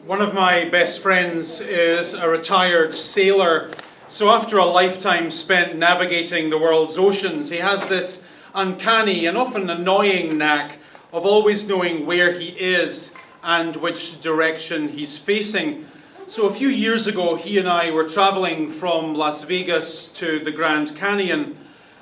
One of my best friends is a retired sailor, so after a lifetime spent navigating the world's oceans, he has this uncanny and often annoying knack of always knowing where he is and which direction he's facing. So a few years ago, he and I were traveling from Las Vegas to the Grand Canyon.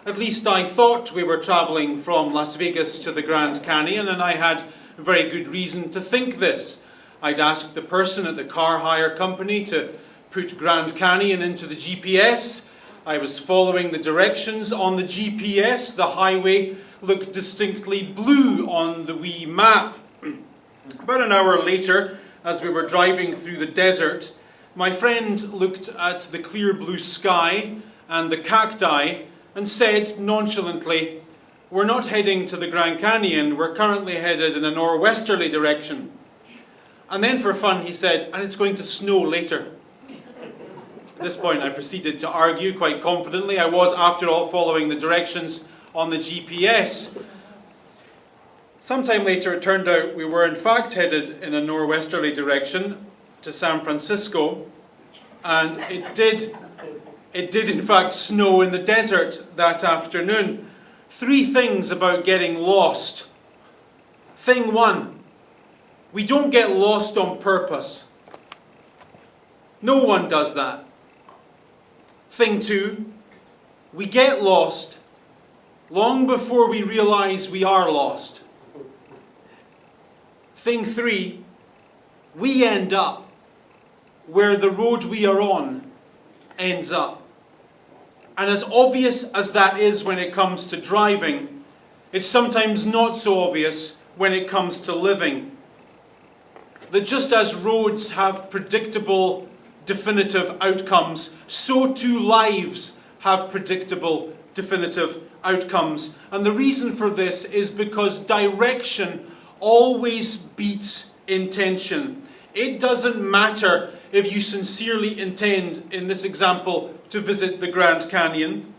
At least I thought we were traveling from Las Vegas to the Grand Canyon, and I had very good reason to think this. I'd asked the person at the car hire company to put Grand Canyon into the GPS. I was following the directions on the GPS. The highway looked distinctly blue on the wee map. About an hour later, as we were driving through the desert, my friend looked at the clear blue sky and the cacti and said nonchalantly, "We're not heading to the Grand Canyon, we're currently headed in a northwesterly direction." And then for fun he said, "And it's going to snow later." At this point I proceeded to argue quite confidently. I was, after all, following the directions on the GPS. Sometime later it turned out we were in fact headed in a northwesterly direction to San Francisco, and it did in fact snow in the desert that afternoon. 3 things about getting lost. Thing 1, we don't get lost on purpose. No one does that. Thing 2, we get lost long before we realize we are lost. Thing 3, we end up where the road we are on ends up. And as obvious as that is when it comes to driving, it's sometimes not so obvious when it comes to living. That just as roads have predictable, definitive outcomes, so too lives have predictable, definitive outcomes. And the reason for this is because direction always beats intention. It doesn't matter if you sincerely intend, in this example, to visit the Grand Canyon.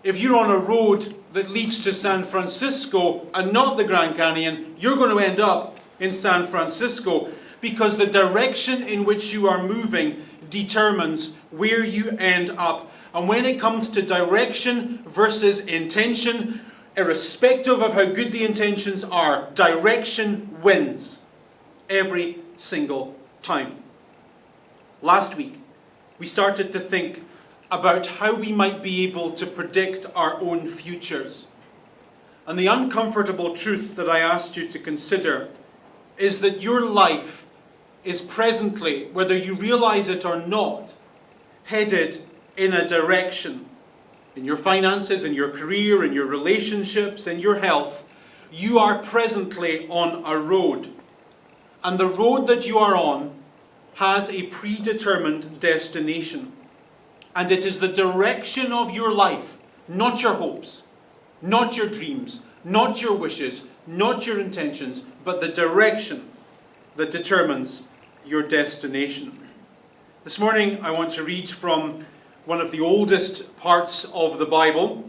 If you're on a road that leads to San Francisco and not the Grand Canyon, you're going to end up in San Francisco, because the direction in which you are moving determines where you end up. And when it comes to direction versus intention, irrespective of how good the intentions are, direction wins every single time. Last week, we started to think about how we might be able to predict our own futures. And the uncomfortable truth that I asked you to consider is that your life is presently, whether you realize it or not, headed in a direction. In your finances, in your career, in your relationships, in your health, you are presently on a road. And the road that you are on has a predetermined destination. And it is the direction of your life, not your hopes, not your dreams, not your wishes, not your intentions, but the direction that determines your destination. This morning I want to read from one of the oldest parts of the Bible,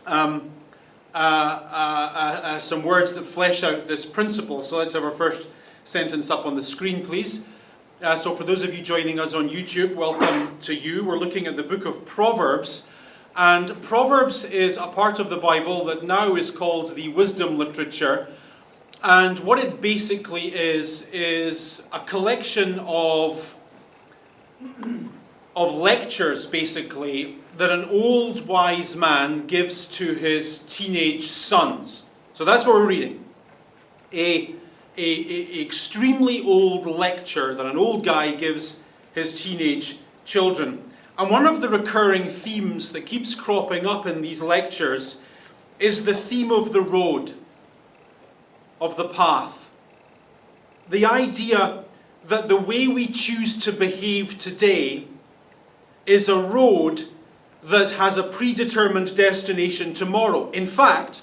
some words that flesh out this principle. So let's have our first sentence up on the screen, please. So for those of you joining us on YouTube, welcome to you. We're looking at the book of Proverbs. And Proverbs is a part of the Bible that now is called the wisdom literature. And what it basically is a collection of lectures, basically, that an old wise man gives to his teenage sons. So that's what we're reading. A extremely old lecture that an old guy gives his teenage children. And one of the recurring themes that keeps cropping up in these lectures is the theme of the road, of the path. The idea that the way we choose to behave today is a road that has a predetermined destination tomorrow. In fact,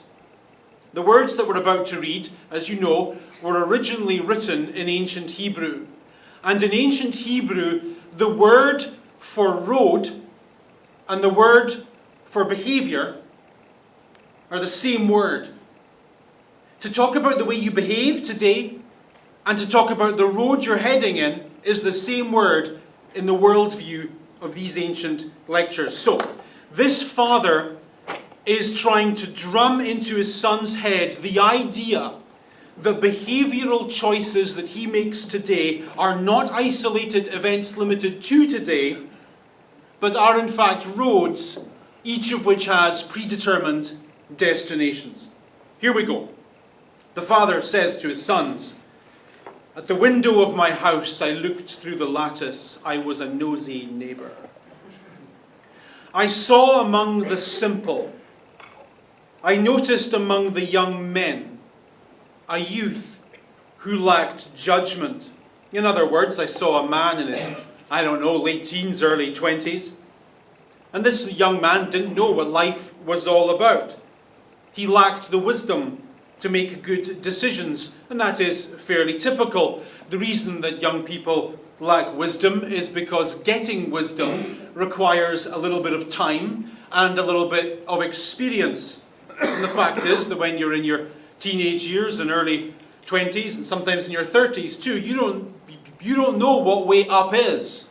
the words that we're about to read, as you know, were originally written in ancient Hebrew. And in ancient Hebrew, the word for road and the word for behavior are the same word. To talk about the way you behave today and to talk about the road you're heading in is the same word in the worldview of these ancient lectures. So, this father is trying to drum into his son's head the idea that behavioral choices that he makes today are not isolated events limited to today, but are in fact roads, each of which has predetermined destinations. Here we go. The father says to his sons, "At the window of my house I looked through the lattice. I was a nosy neighbour. I saw among the simple, I noticed among the young men, a youth who lacked judgment." In other words, I saw a man in his, late teens, early 20s. And this young man didn't know what life was all about. He lacked the wisdom to make good decisions, and that is fairly typical. The reason that young people lack wisdom is because getting wisdom requires a little bit of time and a little bit of experience. And the fact is that when you're in your teenage years and early 20s, and sometimes in your 30s too, you don't know what way up is.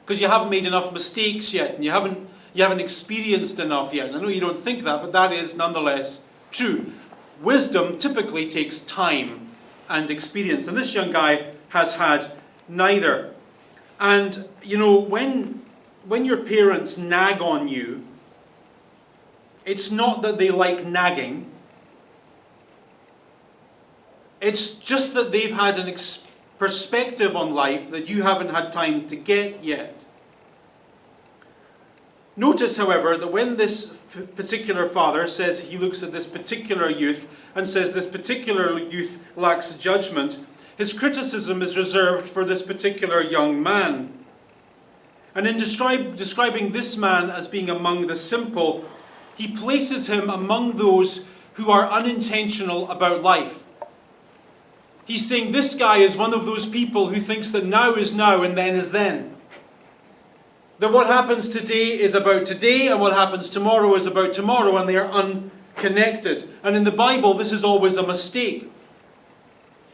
Because you haven't made enough mistakes yet, and you haven't experienced enough yet. And I know you don't think that, but that is nonetheless true. Wisdom typically takes time and experience, and this young guy has had neither. And, when your parents nag on you, it's not that they like nagging. It's just that they've had an perspective on life that you haven't had time to get yet. Notice, however, that when this particular father says he looks at this particular youth and says this particular youth lacks judgment, his criticism is reserved for this particular young man. And in describing this man as being among the simple, he places him among those who are unintentional about life. He's saying this guy is one of those people who thinks that now is now and then is then. That what happens today is about today, and what happens tomorrow is about tomorrow, and they are unconnected. And in the Bible, this is always a mistake.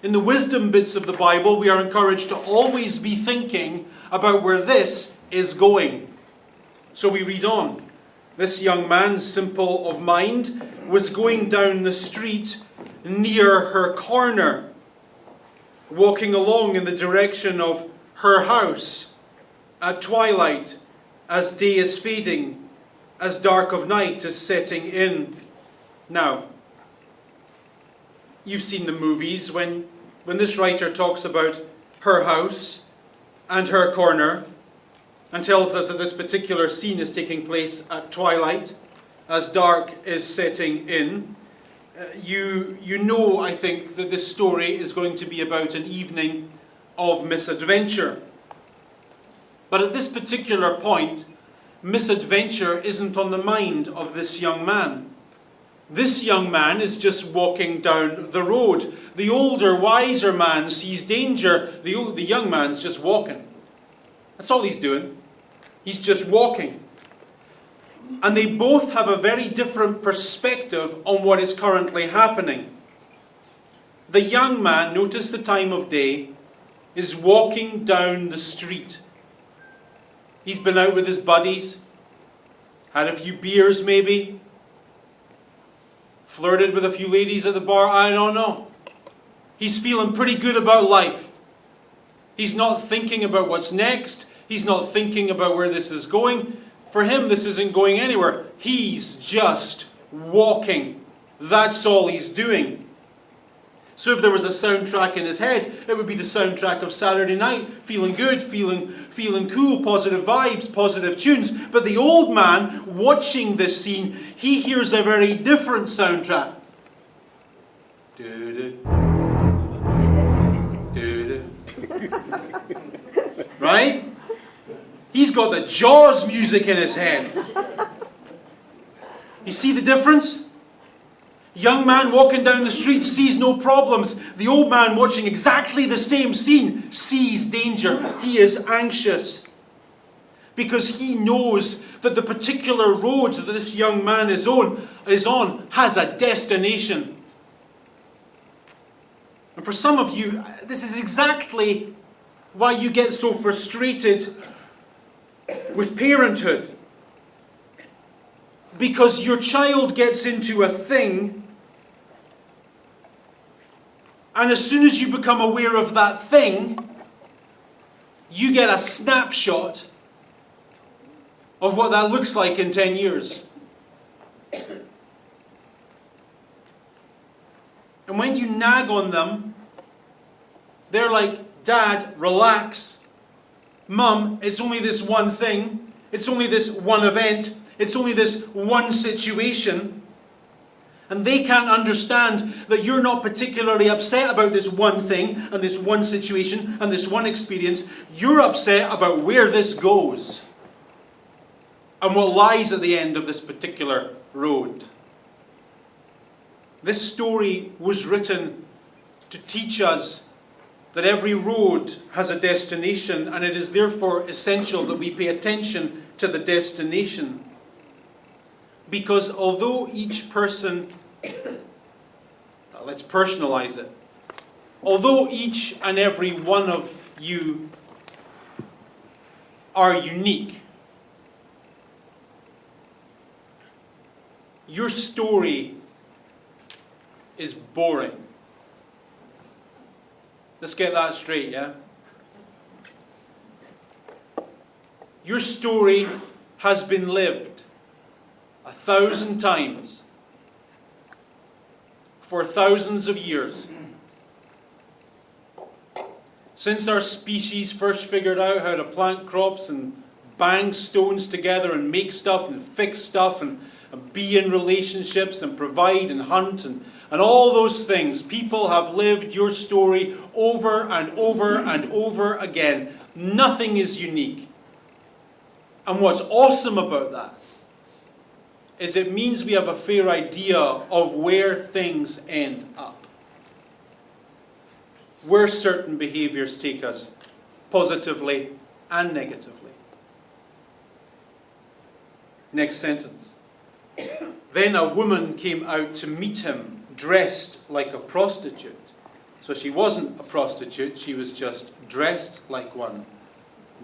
In the wisdom bits of the Bible, we are encouraged to always be thinking about where this is going. So we read on. This young man, simple of mind, was going down the street near her corner, walking along in the direction of her house at twilight, as day is fading, as dark of night is setting in. Now, you've seen the movies. When this writer talks about her house and her corner and tells us that this particular scene is taking place at twilight, as dark is setting in, you know, I think, that this story is going to be about an evening of misadventure. But at this particular point, misadventure isn't on the mind of this young man. This young man is just walking down the road. The older, wiser man sees danger. The young man's just walking. That's all he's doing. He's just walking. And they both have a very different perspective on what is currently happening. The young man, notice the time of day, is walking down the street. He's been out with his buddies, had a few beers maybe, flirted with a few ladies at the bar, I don't know. He's feeling pretty good about life. He's not thinking about what's next. He's not thinking about where this is going. For him, this isn't going anywhere. He's just walking. That's all he's doing. So if there was a soundtrack in his head, it would be the soundtrack of Saturday night. Feeling good, feeling cool, positive vibes, positive tunes. But the old man, watching this scene, he hears a very different soundtrack. Right? He's got the Jaws music in his head. You see the difference? Young man walking down the street sees no problems. The old man watching exactly the same scene sees danger. He is anxious because he knows that the particular road that this young man is on has a destination. And for some of you, this is exactly why you get so frustrated with parenthood. Because your child gets into a thing, and as soon as you become aware of that thing, you get a snapshot of what that looks like in 10 years. And when you nag on them, they're like, Dad, relax. Mum, it's only this one thing. It's only this one event. It's only this one situation. And they can't understand that you're not particularly upset about this one thing and this one situation and this one experience. You're upset about where this goes and what lies at the end of this particular road. This story was written to teach us that every road has a destination, and it is therefore essential that we pay attention to the destination. Because although each person, let's personalize it, although each and every one of you are unique, your story is boring. Let's get that straight, yeah? Your story has been lived 1,000 times for thousands of years. Since our species first figured out how to plant crops and bang stones together and make stuff and fix stuff and be in relationships and provide and hunt and all those things, people have lived your story over and over and over again. Nothing is unique. And what's awesome about that is it means we have a fair idea of where things end up. Where certain behaviors take us, positively and negatively. Next sentence. Then a woman came out to meet him, dressed like a prostitute. So she wasn't a prostitute, she was just dressed like one.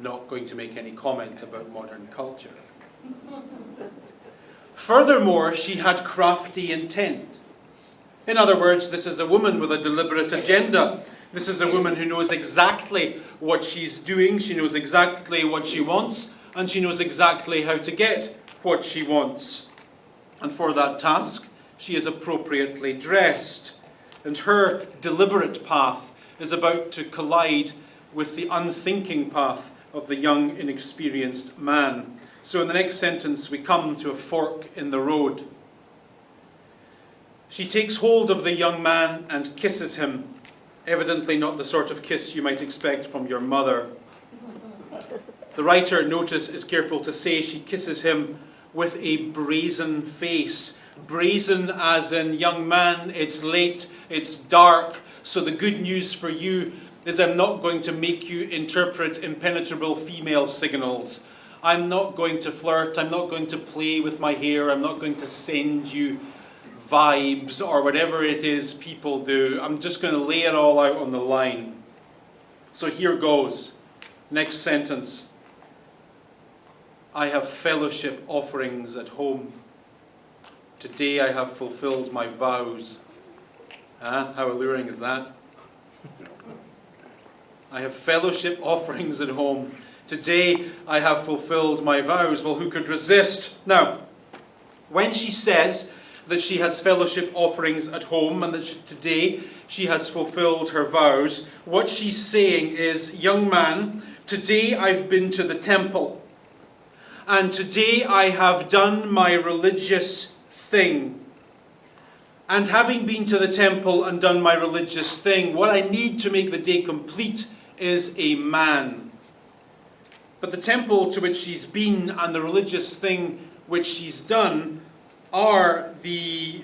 Not going to make any comment about modern culture. Furthermore, she had crafty intent. In other words, this is a woman with a deliberate agenda. This is a woman who knows exactly what she's doing, she knows exactly what she wants, and she knows exactly how to get what she wants. And for that task, she is appropriately dressed. And her deliberate path is about to collide with the unthinking path of the young, inexperienced man. So in the next sentence, we come to a fork in the road. She takes hold of the young man and kisses him. Evidently not the sort of kiss you might expect from your mother. The writer, notice, is careful to say she kisses him with a brazen face. Brazen as in, young man, it's late, it's dark, so the good news for you is I'm not going to make you interpret impenetrable female signals. I'm not going to flirt, I'm not going to play with my hair, I'm not going to send you vibes or whatever it is people do. I'm just going to lay it all out on the line. So here goes. Next sentence. I have fellowship offerings at home. Today I have fulfilled my vows. How alluring is that? I have fellowship offerings at home. Today I have fulfilled my vows. Well, who could resist? Now, when she says that she has fellowship offerings at home and that today she has fulfilled her vows, what she's saying is, young man, today I've been to the temple. And today I have done my religious thing. And having been to the temple and done my religious thing, what I need to make the day complete is a man. But the temple to which she's been and the religious thing which she's done are the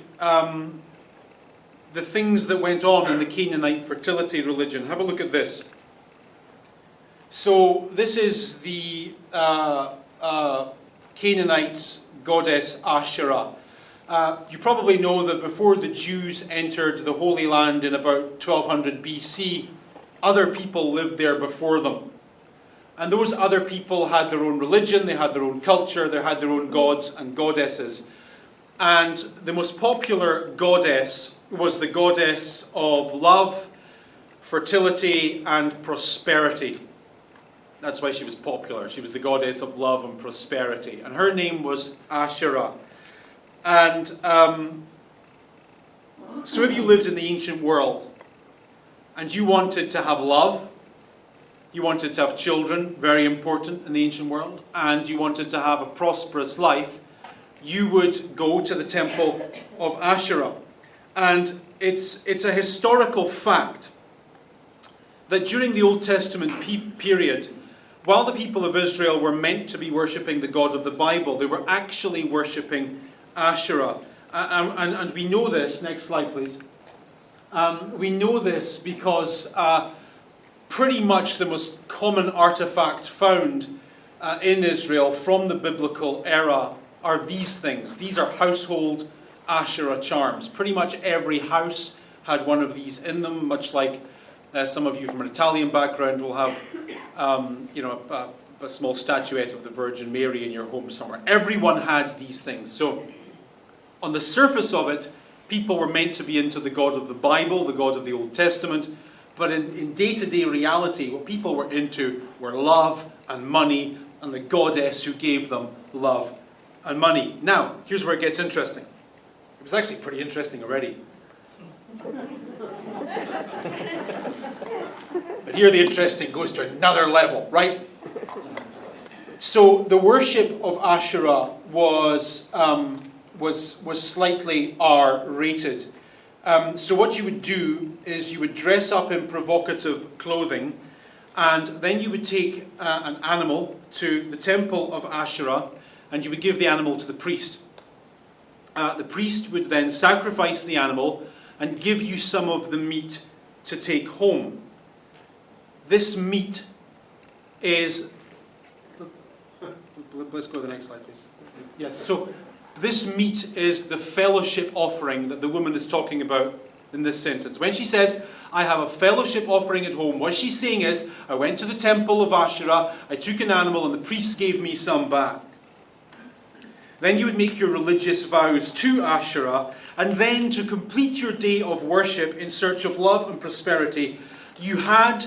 things that went on in the Canaanite fertility religion. Have a look at this. So this is the Canaanite goddess Asherah. You probably know that before the Jews entered the Holy Land in about 1200 BC, other people lived there before them. And those other people had their own religion, they had their own culture, they had their own gods and goddesses. And the most popular goddess was the goddess of love, fertility, and prosperity. That's why she was popular. She was the goddess of love and prosperity. And her name was Asherah. And so if you lived in the ancient world and you wanted to have love, you wanted to have children, very important in the ancient world, and you wanted to have a prosperous life, you would go to the temple of Asherah. And it's a historical fact that during the Old Testament period, while the people of Israel were meant to be worshipping the God of the Bible, they were actually worshipping Asherah. And we know this, next slide please. We know this because pretty much the most common artifact found in Israel from the biblical era are these things. These are household Asherah charms. Pretty much every house had one of these in them, much like some of you from an Italian background will have a small statuette of the Virgin Mary in your home somewhere. Everyone had these things. So on the surface of it, people were meant to be into the God of the Bible, the God of the Old Testament, but in day-to-day reality, what people were into were love and money and the goddess who gave them love and money. Now, here's where it gets interesting. It was actually pretty interesting already. But here the interesting goes to another level, right? So the worship of Asherah was slightly R-rated. So what you would do is you would dress up in provocative clothing, and then you would take an animal to the temple of Asherah, and you would give the animal to the priest. The priest would then sacrifice the animal and give you some of the meat to take home. This meat is... Let's go to the next slide, please. Yes, so this meat is the fellowship offering that the woman is talking about in this sentence. When she says, I have a fellowship offering at home, what she's saying is, I went to the temple of Asherah, I took an animal, and the priest gave me some back. Then you would make your religious vows to Asherah, and then to complete your day of worship in search of love and prosperity, you had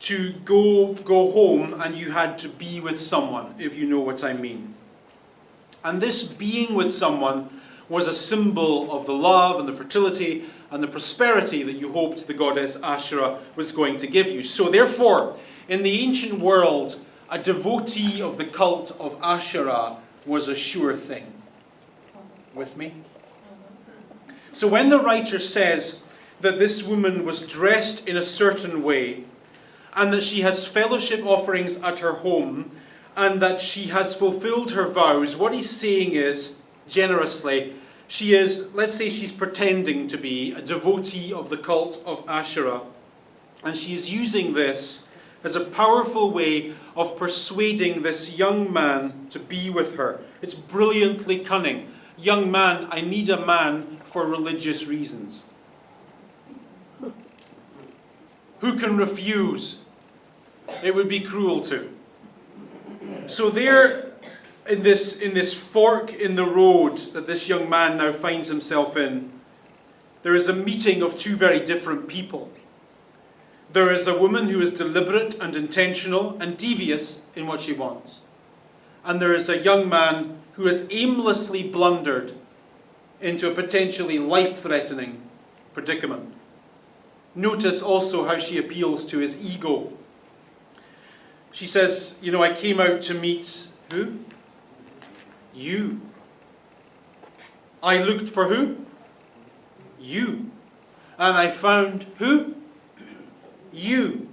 to go home and you had to be with someone, if you know what I mean. And this being with someone was a symbol of the love and the fertility and the prosperity that you hoped the goddess Asherah was going to give you. So therefore, in the ancient world, a devotee of the cult of Asherah was a sure thing. With me? So when the writer says that this woman was dressed in a certain way, and that she has fellowship offerings at her home, and that she has fulfilled her vows, what he's saying is, generously, she is, let's say she's pretending to be a devotee of the cult of Asherah, and she is using this as a powerful way of persuading this young man to be with her. It's brilliantly cunning. Young man, I need a man for religious reasons. Who can refuse? It would be cruel to. So there, in this fork in the road that this young man now finds himself in, there is a meeting of two very different people. There is a woman who is deliberate and intentional and devious in what she wants. And there is a young man who has aimlessly blundered into a potentially life-threatening predicament. Notice also how she appeals to his ego. She says, I came out to meet who? You. I looked for who? You. And I found who? You.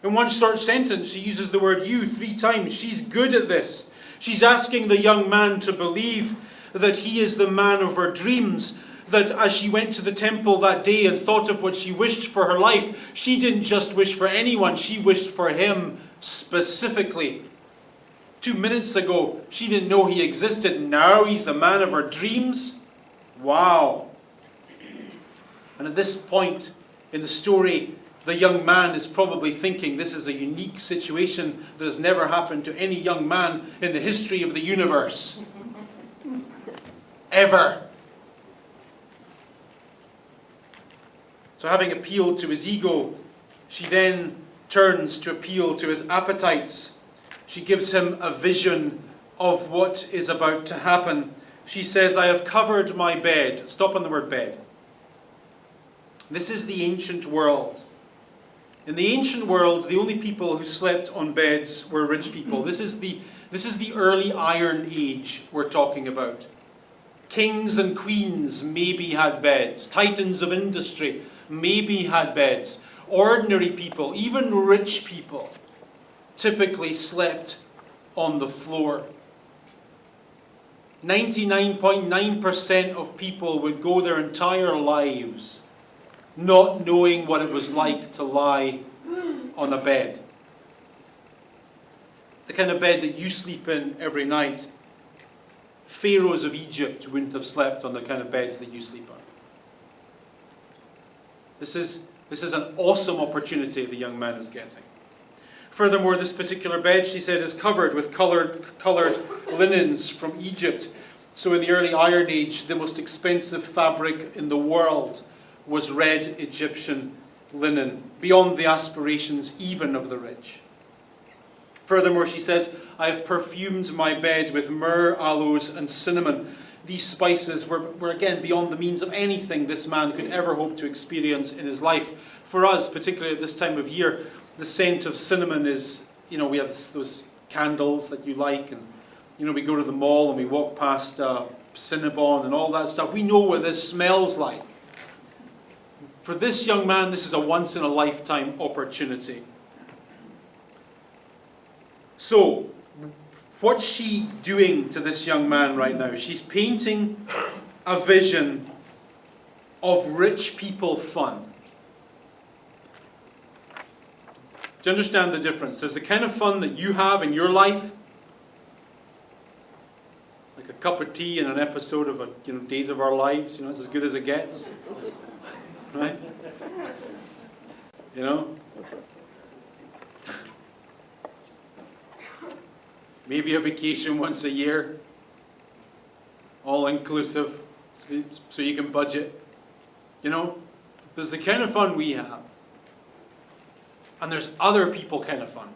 In one short sentence, she uses the word you 3 times. She's good at this. She's asking the young man to believe that he is the man of her dreams, that as she went to the temple that day and thought of what she wished for her life, she didn't just wish for anyone, she wished for him specifically. 2 minutes ago, she didn't know he existed. Now he's the man of her dreams. Wow. And at this point in the story, the young man is probably thinking, this is a unique situation that has never happened to any young man in the history of the universe. Ever. So having appealed to his ego, she then turns to appeal to his appetites. She gives him a vision of what is about to happen. She says, I have covered my bed. Stop on the word bed. This is the ancient world. In the ancient world, the only people who slept on beds were rich people. This is the early Iron Age we're talking about. Kings and queens maybe had beds. Titans of industry maybe had beds. Ordinary people, even rich people, typically slept on the floor. 99.9% of people would go their entire lives not knowing what it was like to lie on a bed. The kind of bed that you sleep in every night. Pharaohs of Egypt wouldn't have slept on the kind of beds that you sleep on. This is an awesome opportunity the young man is getting. Furthermore, this particular bed, she said, is covered with coloured linens from Egypt. So in the early Iron Age, the most expensive fabric in the world was red Egyptian linen, beyond the aspirations even of the rich. Furthermore, she says, I have perfumed my bed with myrrh, aloes, and cinnamon. These spices were again beyond the means of anything this man could ever hope to experience in his life. For us, particularly at this time of year, the scent of cinnamon is, we have those candles that you like, and, we go to the mall and we walk past Cinnabon and all that stuff. We know what this smells like. For this young man, this is a once-in-a-lifetime opportunity. So, what's she doing to this young man right now? She's painting a vision of rich people fun. Do you understand the difference? There's the kind of fun that you have in your life, like a cup of tea and an episode of Days of Our Lives. It's as good as it gets. Right? Maybe a vacation once a year, all inclusive, so you can budget. There's the kind of fun we have. And there's other people kind of fun.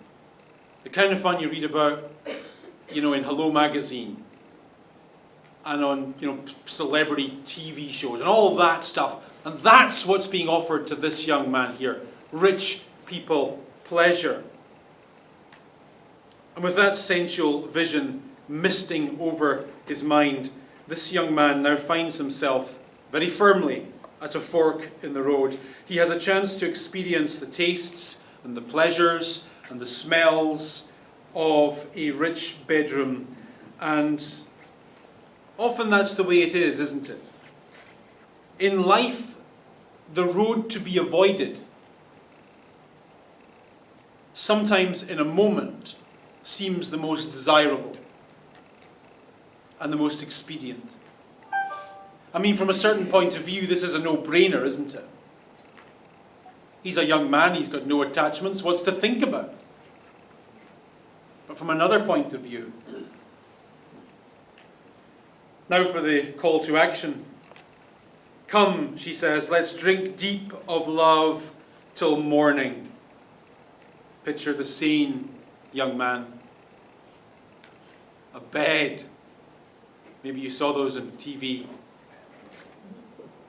The kind of fun you read about, in Hello Magazine. And on, celebrity TV shows and all that stuff. And that's what's being offered to this young man here. Rich people pleasure. And with that sensual vision misting over his mind, this young man now finds himself very firmly at a fork in the road. He has a chance to experience the tastes and the pleasures and the smells of a rich bedroom. And often that's the way it is, isn't it? In life, the road to be avoided, sometimes in a moment, seems the most desirable and the most expedient. From a certain point of view, this is a no-brainer, isn't it? He's a young man, he's got no attachments, what's to think about? But from another point of view, now for the call to action. Come, she says, let's drink deep of love till morning. Picture the scene, young man. A bed. Maybe you saw those on TV.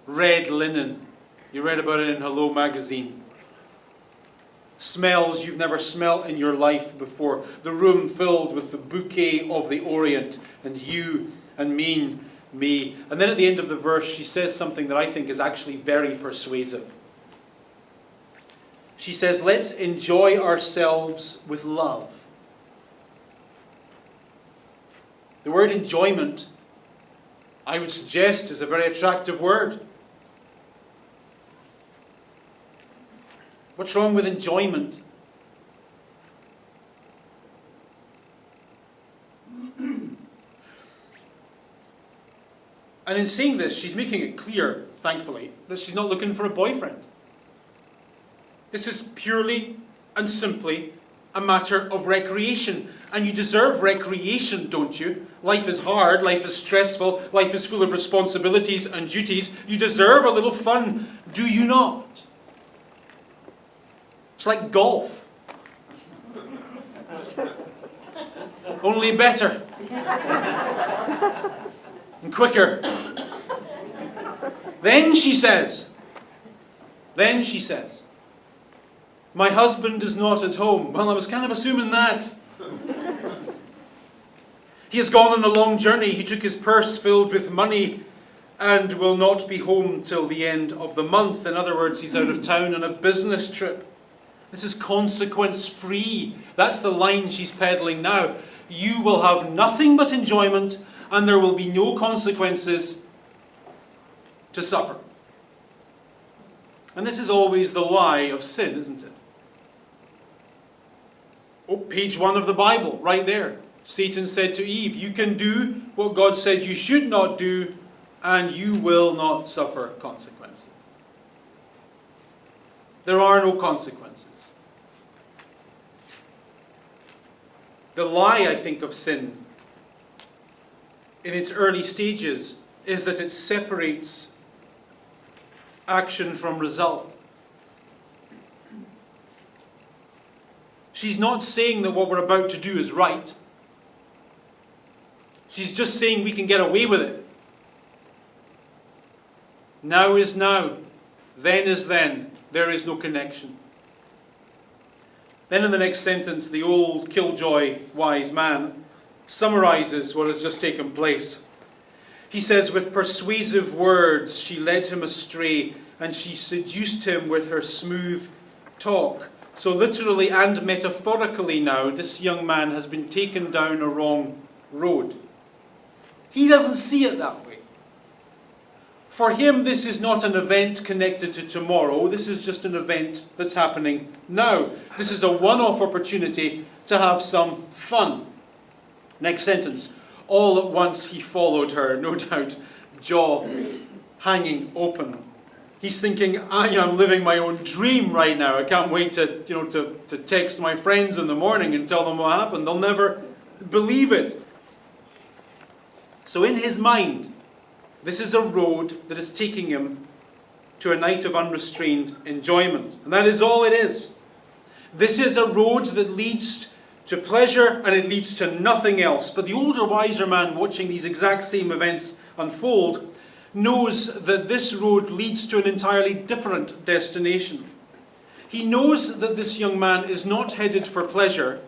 Red linen. You read about it in Hello Magazine. Smells you've never smelt in your life before. The room filled with the bouquet of the Orient, and you and me. And then at the end of the verse, she says something that I think is actually very persuasive. She says, let's enjoy ourselves with love. The word enjoyment, I would suggest, is a very attractive word. What's wrong with enjoyment? And in saying this, she's making it clear, thankfully, that she's not looking for a boyfriend. This is purely and simply a matter of recreation. And you deserve recreation, don't you? Life is hard, life is stressful, life is full of responsibilities and duties. You deserve a little fun, do you not? It's like golf. Only better. And quicker. Then she says, my husband is not at home. Well, I was kind of assuming that. He has gone on a long journey. He took his purse filled with money and will not be home till the end of the month. In other words, he's out of town on a business trip. This is consequence-free. That's the line she's peddling now. You will have nothing but enjoyment, and there will be no consequences to suffer. And this is always the lie of sin, isn't it? Oh, page 1 of the Bible, right there. Satan said to Eve, you can do what God said you should not do, and you will not suffer consequences. There are no consequences. The lie, I think, of sin in its early stages is that it separates action from result. She's not saying that what we're about to do is right. She's just saying we can get away with it. Now is now. Then is then. There is no connection. Then in the next sentence, the old killjoy wise man summarizes what has just taken place. He says, with persuasive words she led him astray, and she seduced him with her smooth talk. So literally and metaphorically now, this young man has been taken down a wrong road. He doesn't see it that way. For him, this is not an event connected to tomorrow. This is just an event that's happening now. This is a one-off opportunity to have some fun. Next sentence. All at once he followed her, no doubt, jaw hanging open. He's thinking, I'm living my own dream right now. I can't wait to text my friends in the morning and tell them what happened. They'll never believe it. So in his mind, this is a road that is taking him to a night of unrestrained enjoyment. And that is all it is. This is a road that leads to pleasure and it leads to nothing else. But the older, wiser man watching these exact same events unfold knows that this road leads to an entirely different destination. He knows that this young man is not headed for pleasure,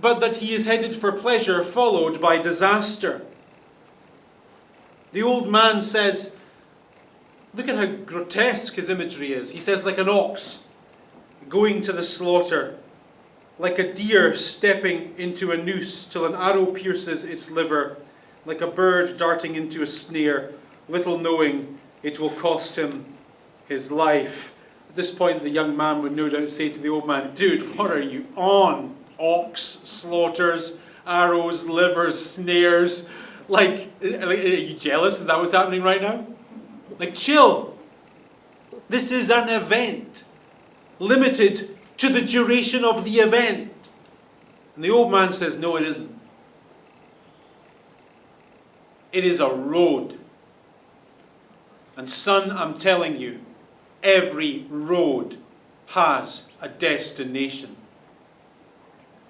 but that he is headed for pleasure followed by disaster. The old man says, look at how grotesque his imagery is. He says, like an ox going to the slaughter, like a deer stepping into a noose till an arrow pierces its liver, like a bird darting into a snare, little knowing it will cost him his life. At this point, the young man would no doubt say to the old man, dude, what are you on? Ox, slaughters, arrows, livers, snares. Like, are you jealous? Is that what's happening right now? Like, chill. This is an event, limited to the duration of the event. And the old man says, no, it isn't. It is a road. And son, I'm telling you, every road has a destination.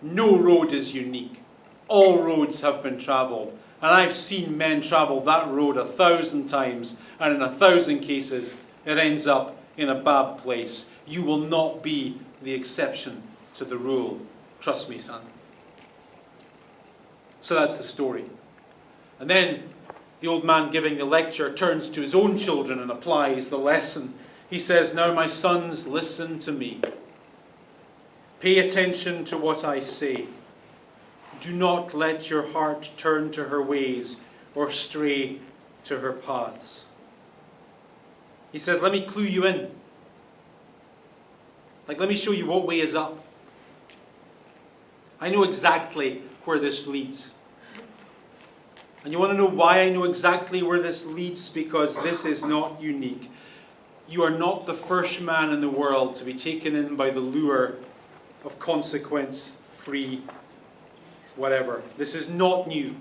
No road is unique. All roads have been travelled. And I've seen men travel that road 1,000 times, and in 1,000 cases, it ends up in a bad place. You will not be the exception to the rule. Trust me, son. So that's the story. And then the old man giving the lecture turns to his own children and applies the lesson. He says, now my sons, listen to me. Pay attention to what I say. Do not let your heart turn to her ways or stray to her paths. He says, let me clue you in. Like, let me show you what way is up. I know exactly where this leads. And you want to know why I know exactly where this leads? Because this is not unique. You are not the first man in the world to be taken in by the lure of consequence-free whatever. This is not new.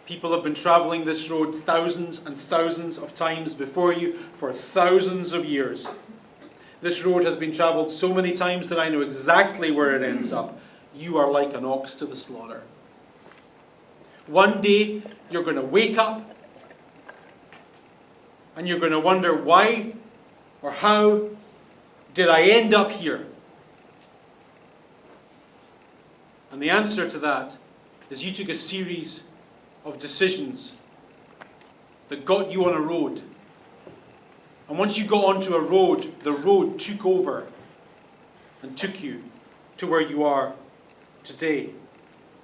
People have been travelling this road thousands and thousands of times before you for thousands of years. This road has been travelled so many times that I know exactly where it ends up. You are like an ox to the slaughter. One day, you're going to wake up and you're going to wonder, why or how did I end up here? And the answer to that is you took a series of decisions that got you on a road. And once you got onto a road, the road took over and took you to where you are today.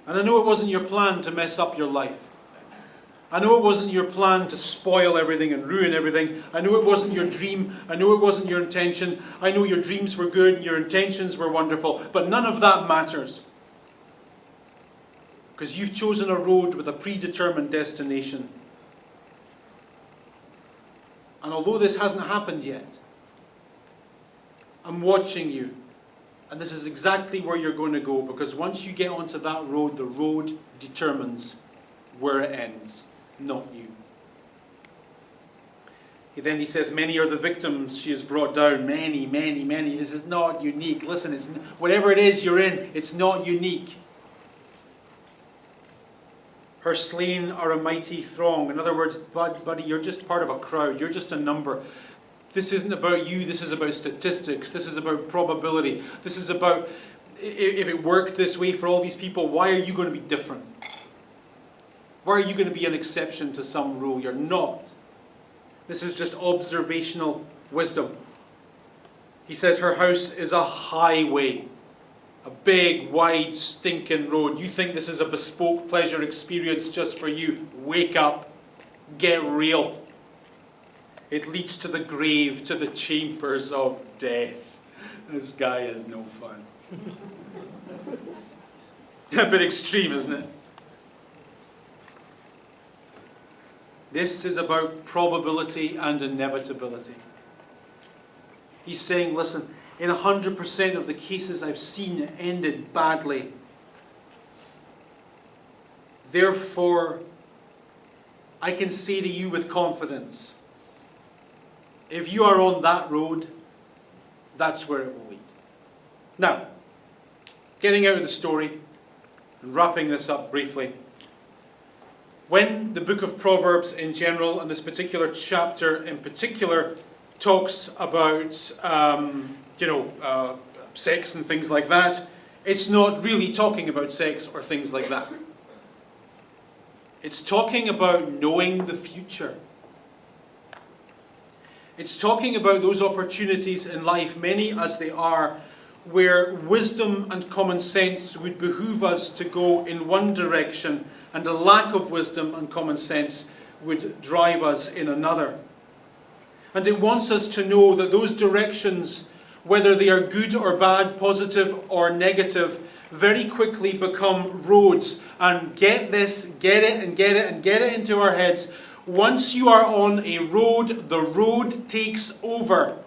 And I know it wasn't your plan to mess up your life. I know it wasn't your plan to spoil everything and ruin everything. I know it wasn't your dream. I know it wasn't your intention. I know your dreams were good and your intentions were wonderful. But none of that matters. Because you've chosen a road with a predetermined destination. And although this hasn't happened yet, I'm watching you. And this is exactly where you're going to go. Because once you get onto that road, the road determines where it ends, not you. Then he says, many are the victims she has brought down. Many, many, many. This is not unique. Listen, whatever it is you're in, it's not unique. Her slain are a mighty throng. In other words, buddy, you're just part of a crowd. You're just a number. This isn't about you. This is about statistics. This is about probability. This is about, if it worked this way for all these people, why are you going to be different? Why are you going to be an exception to some rule? You're not. This is just observational wisdom. He says her house is a highway. A big, wide, stinking road. You think this is a bespoke pleasure experience just for you? Wake up. Get real. It leads to the grave, to the chambers of death. This guy is no fun. A bit extreme, isn't it? This is about probability and inevitability. He's saying, listen, in 100% of the cases I've seen, it ended badly. Therefore, I can say to you with confidence, if you are on that road, that's where it will lead. Now, getting out of the story and wrapping this up briefly. When the book of Proverbs in general, and this particular chapter in particular, talks about sex and things like that, it's not really talking about sex or things like that. It's talking about knowing the future. It's talking about those opportunities in life, many as they are, where wisdom and common sense would behoove us to go in one direction, and a lack of wisdom and common sense would drive us in another. And it wants us to know that those directions, whether they are good or bad, positive or negative, very quickly become roads. And get this, get it, and get it, and get it into our heads. Once you are on a road, the road takes over.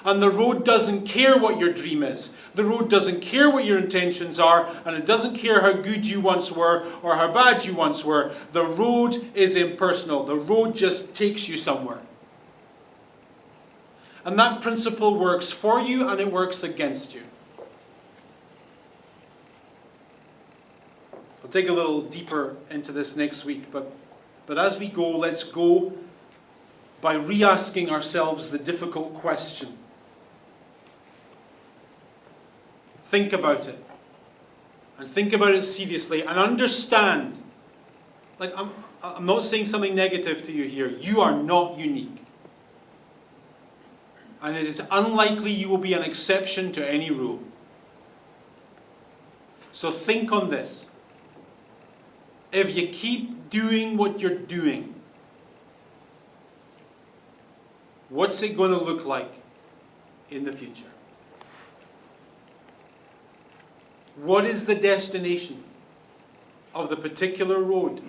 And the road doesn't care what your dream is. The road doesn't care what your intentions are. And it doesn't care how good you once were or how bad you once were. The road is impersonal. The road just takes you somewhere. And that principle works for you and it works against you. I'll take a little deeper into this next week, but as we go, let's go by re-asking ourselves the difficult question. Think about it. And think about it seriously and understand. Like, I'm not saying something negative to you here. You are not unique. And it is unlikely you will be an exception to any rule. So think on this. If you keep doing what you're doing, what's it going to look like in the future? What is the destination of the particular road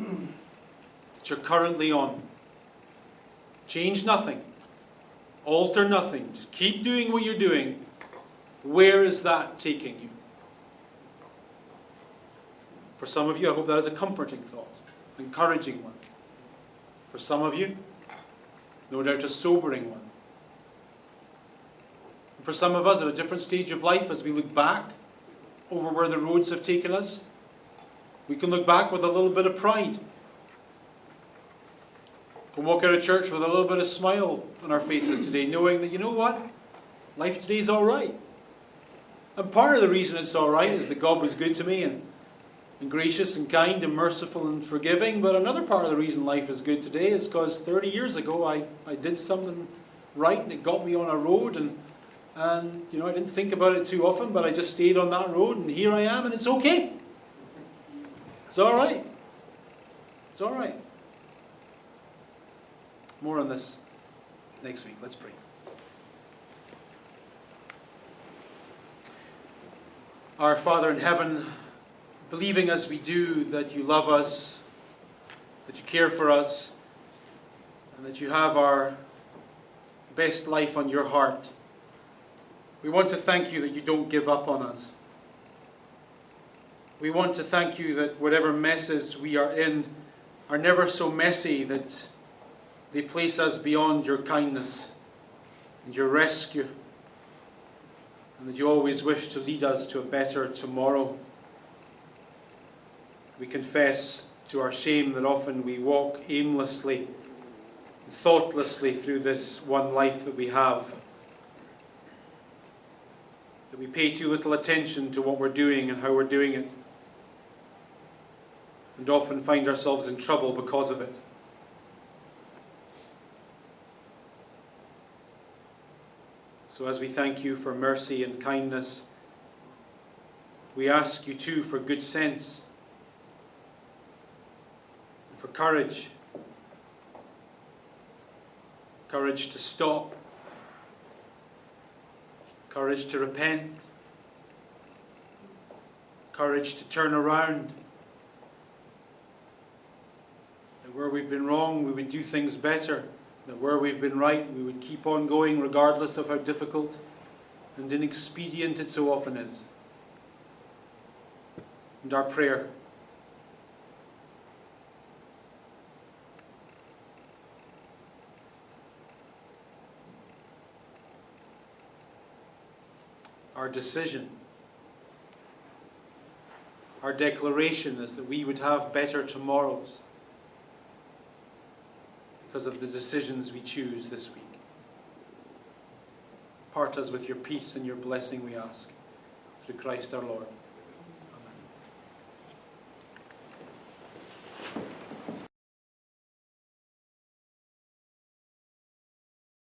that you're currently on. Change nothing. Alter nothing. Just keep doing what you're doing. Where is that taking you? For some of you, I hope that is a comforting thought, encouraging one. For some of you, no doubt a sobering one. And for some of us at a different stage of life, as we look back over where the roads have taken us, we can look back with a little bit of pride. We can walk out of church with a little bit of smile on our faces today, knowing that, you know what? Life today is all right. And part of the reason it's all right is that God was good to me and gracious and kind and merciful and forgiving. But another part of the reason life is good today is because 30 years ago I did something right and it got me on a road and I didn't think about it too often, but I just stayed on that road and here I am and it's okay. It's all right. It's all right. More on this next week. Let's pray. Our Father in heaven, believing as we do that you love us, that you care for us, and that you have our best life on your heart, we want to thank you that you don't give up on us. We want to thank you that whatever messes we are in are never so messy that they place us beyond your kindness and your rescue, and that you always wish to lead us to a better tomorrow. We confess to our shame that often we walk aimlessly, thoughtlessly through this one life that we have, that we pay too little attention to what we're doing and how we're doing it, and often find ourselves in trouble because of it. So as we thank you for mercy and kindness, we ask you too for good sense, and for courage. Courage to stop. Courage to repent. Courage to turn around. That where we've been wrong, we would do things better. That where we've been right, we would keep on going regardless of how difficult and inexpedient it so often is. And our prayer, our decision, our declaration is that we would have better tomorrows because of the decisions we choose this week. Part us with your peace and your blessing, we ask, through Christ our Lord.